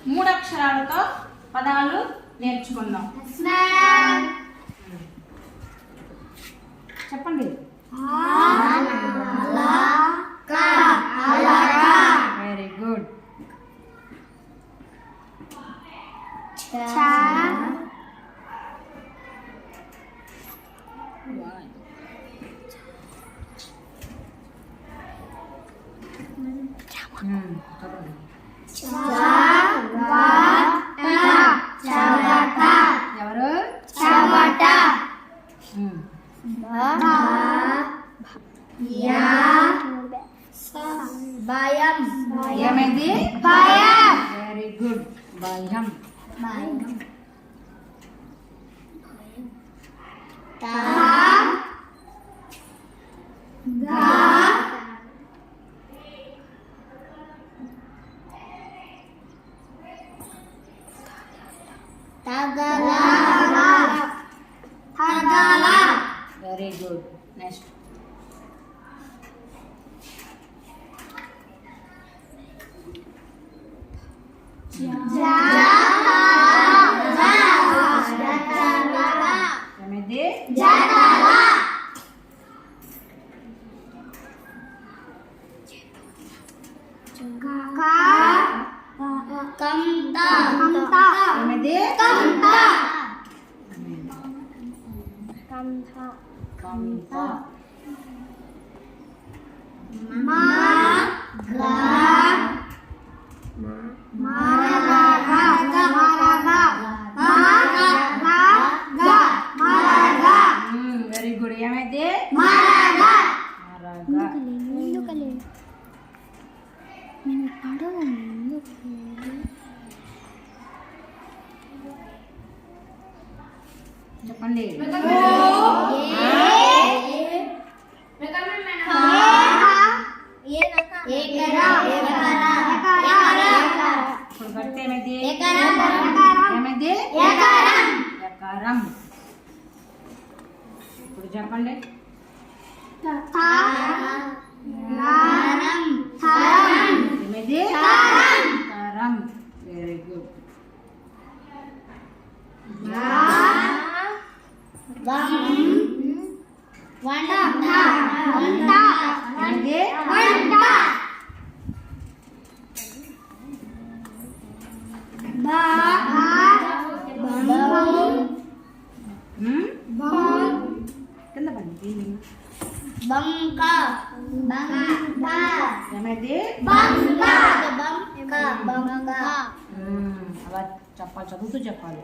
మూడు అక్షరాలతో పదాలు నేర్చుకుందాం. చెప్పండి. Very good. ఎవరు? భయం. ఏమైంది? భయం. Very good. భయం. Very good. నెక్స్ట్. ఏమైంది? ఏమైంది? కంఠ. Very good. ఏమైంది? చెప్పండి. ఇప్పుడు కడితే ఏమైంది? ఏమైంది? ఎకరం. ఇప్పుడు చెప్పండి. ఏమైంది? తరం. Very good. కింద పండి. ఏమైంది? అలా చెప్పాలి, చదువుతూ చెప్పాలి.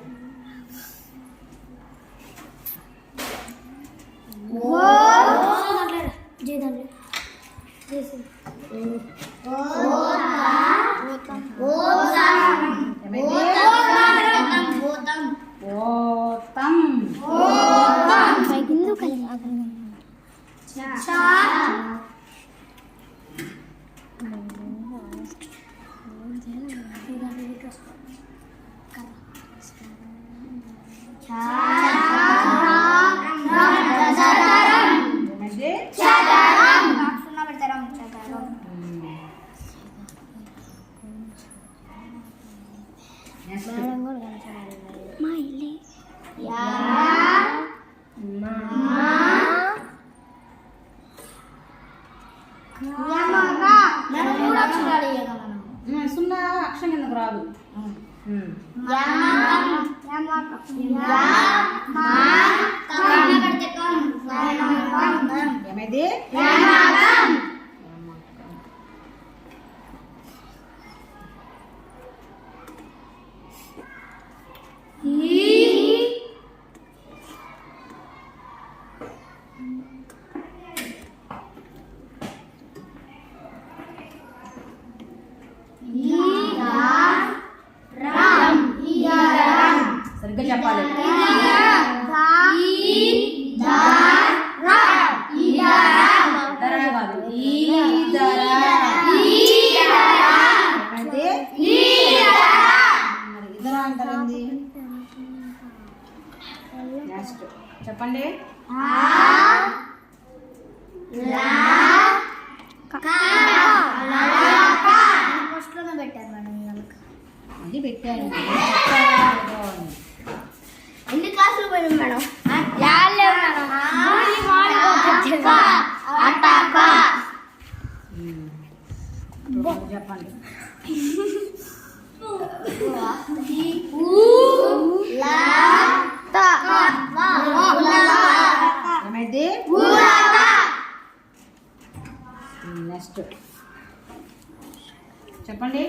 సున్నా అక్షరం ఎందుకు రాదు? ఏమైంది? సరిగ్గా చెప్పాలి. చెప్పండి. పెట్టారు మేడం. అది పెట్టాను చెప్పారా లేదో అని. ఎన్ని క్లాసులు పోయింది మేడం? చెప్పండి. ఏమైంది? నెక్స్ట్ చెప్పండి.